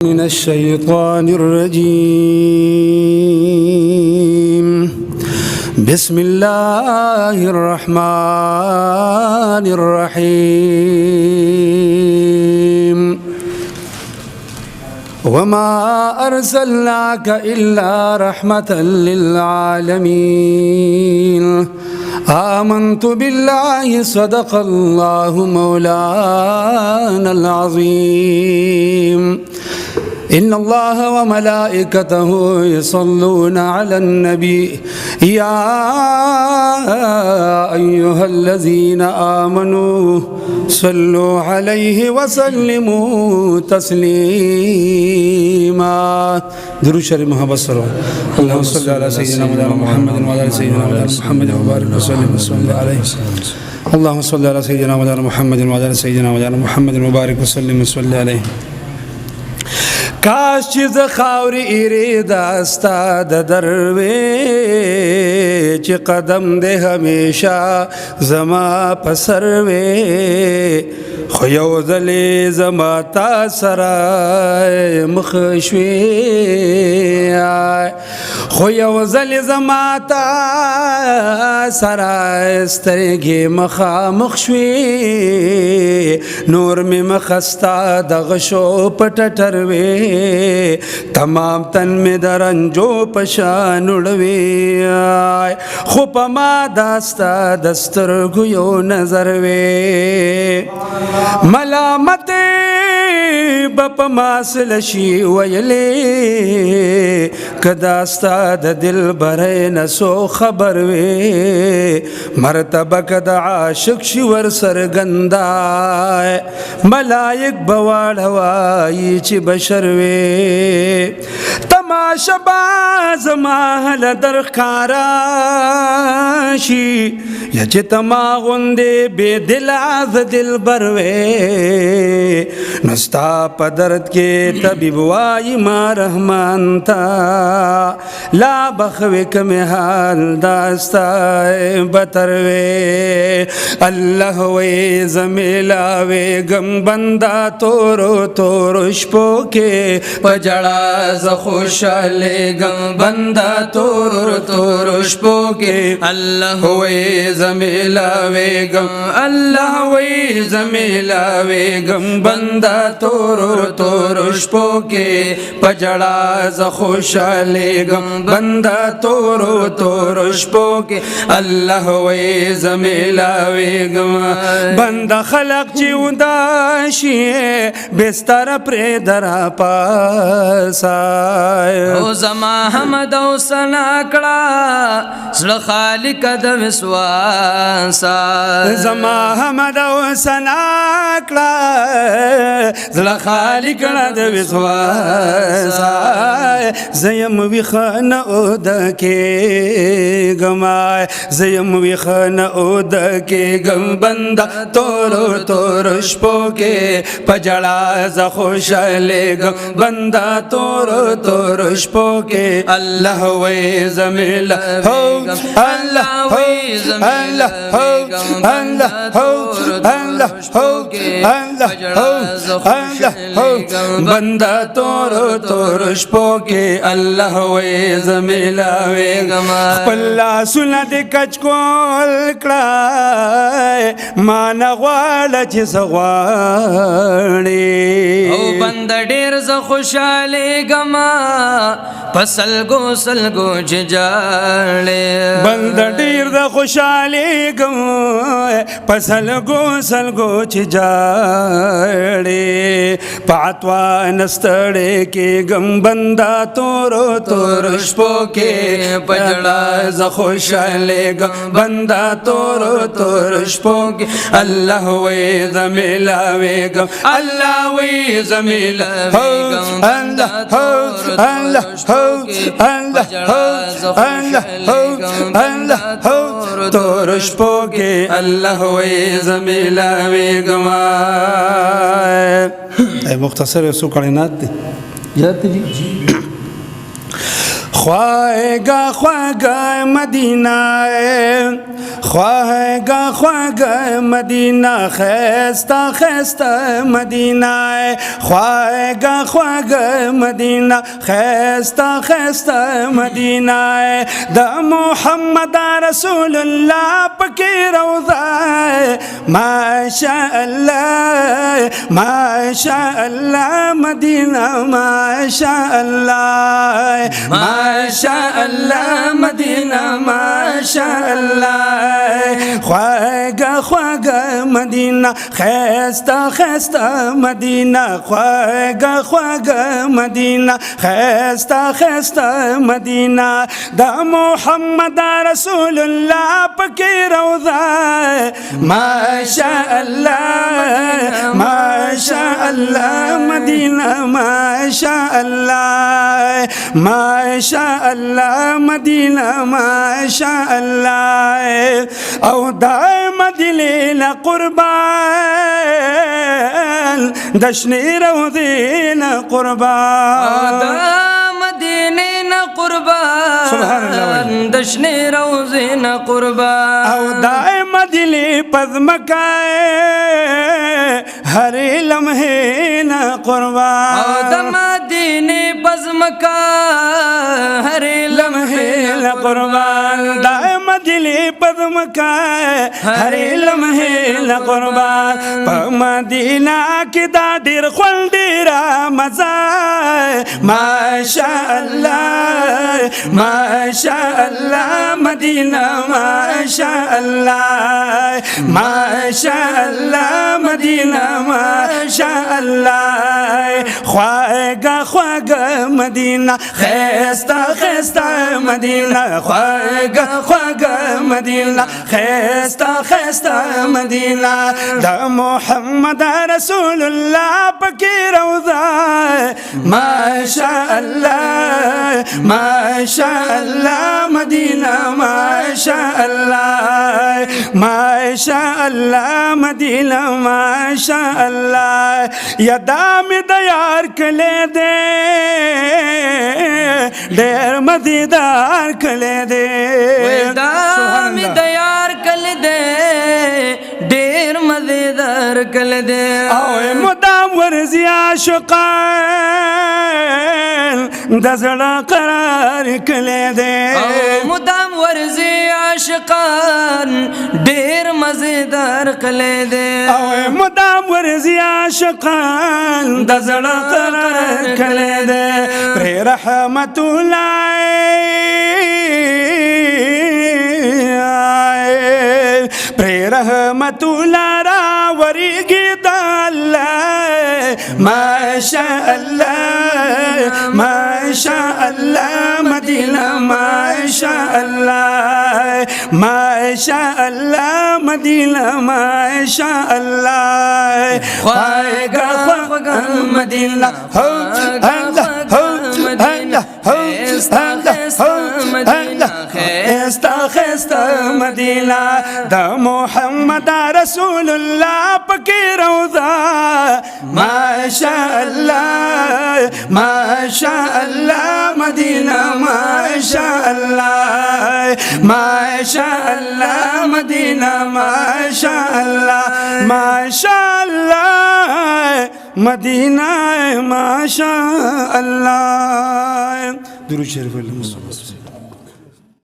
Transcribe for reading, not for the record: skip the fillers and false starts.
من الشيطان الرجيم بسم الله الرحمن الرحيم وما أرسلناك إلا رحمة للعالمين آمنت بالله صدق الله مولانا العظيم إن الله وملائكته يصلون على النبي يا أيها الذين آمنوا صلوا عليه وسلموا تسليما درود شريف محمد صلى الله اللهم صل على سيدنا محمد وعلى سيدنا محمد وبارك وسلم عليه اللهم صل على سيدنا محمد وعلى سيدنا محمد وبارك وسلم عليه کاش چې ز خاورې اراده ستا د دروې چې قدم دې همیشه زما په سر وې خو یو ځلې زما تا سره مخ شوې خو یو ځلې زما تا سره سترګې مخامخ شوې نور مې مخ ستا دغه شو په ټټر وې تمام تن میں درنجو پشان اڑوی خو پا ما داستا دسترگو یو نظر وی ملامت بپ ماسلشی ویلی کداستا د دل برے نسو خبر وی مرتبہ کد عاشق شور سرگندا ملائک بواڑ ہوائی چی بشر وی تماشا باز ماحل درخاراشی یا چی تما غندے بے دلاز دل بروے نستا پا درد کے طبیب وائی ما رحمان تا لا بخوی کم حال داستا بتروے اللہ وی زمیلا وی گم بندہ تورو تورو شپو کے پجڑا ز خوشالے گم بندہ تورو تورو شپو کے اللہ وی زمیلا وی گم اللہ وی زمیلا وی گم بندہ تورو تورو شپو کے پجڑا ز خوشالے گم بندہ تورو تورو شپو کے اللہ وی زمیلا وی گم بندہ خلق چیوداشی بستر پر درا پاسا او زما حمد او ثنا کړه زړه خالق د وسواسا زما حمد او ثنا کړه زړه خالق د وسواسا زیم وی خانه او د کې غما زیم وی خانه او د کې غم بندا تورو تورو شپو کې پجړا ز خوشاله غم بندا تورو تورو شپو کې الله وی زمیلا هو الله هو الله هو الله هو الله هو الله هو الله هو بندا تورو تورو شپو کې الله وی زمیلا وی غما خپل سنت کچ کول کړه مان غواړه چې سغواړي او بند ډیر ز خوشاله غما پسلګو سلګو جاړې بند ډیر د خوشاله غما پسلګو سلګو جاړې پاتوا نستړې کې غم بندا تورو تورو شپو کې پجړا ز خوشاله غم بندا تورو تورو شپو کې الله وی زمیلا وی غم الله وی زمیلا وی غم بندا تورو الله هو الله هو الله هو الله هو تورو شپو کې الله وی زمیلا وی غم مختصر سو کلمات دي یاد دي خواهگا خواهگا مدینہ خواهگا خواهگا مدینہ خیستا خیستا مدینہ خواهگا خواهگا مدینہ خیستا خیستا مدینہ دا محمد رسول اللہ پکی روضہ ماشاء اللہ مدینہ ماشاء اللہ مدینہ ماشاء اللہ خواہگا خواہگا مدینہ خیستا خیستا مدینہ خواہگا خواہگا مدینہ خیستا خیستا مدینہ دا محمد رسول اللہ پکی روضہ ماشاء اللہ مدینہ ماشاء اللہ مدینہ ماشاء اللہ او دائم دلینا قربان دشنی روضینا قربان مدینینا قربان دشنی روضینا قربان او دائم دلی پذمکائے ہری لمحینا قربان او دمدینی پزمکا ہری لمحینا قربان دائم دلی پذمکائے ہری لمحینا قربان پا مدینہ کی دا دیر خول دیرا مزائے ماشاء اللہ مدینہ ماشاء اللہ مدینہ ماشاء اللہ خواہگا خواہگا مدینہ خیستا خیستا مدینہ خواہگا خواہگا مدینہ خیستا خیستا مدینہ دا محمد رسول اللہ پکی روضہ ماشاء اللہ مدینہ ماشاء اللہ مدینہ ماشاء اللہ یا دام دیار کلے دے دیر مدیدار کلے دے دام دیار کل دے دیر مزیدار کل دے اوے مدام ورزی عاشقان دزڑا قرار کلے دے مدام ورزی عاشقان دیر مزیدار کلے دے اوے مدام ورزی عاشقان دزڑا قرار کلے دے پر رحمت اللہ پر رحمت اللہ راوری گیتا اللہ ماشاء اللہ مدینہ ماشاء اللہ مدینہ ماشاء اللہ خواہگا خواہگا مدینہ خیستا مدینہ دا محمد رسول اللہ پکی روضہ ماشاء اللہ مدینہ ماشاء اللہ مدینہ ماشاء اللہ مدینہ ماشاء اللہ درود شریف اللہ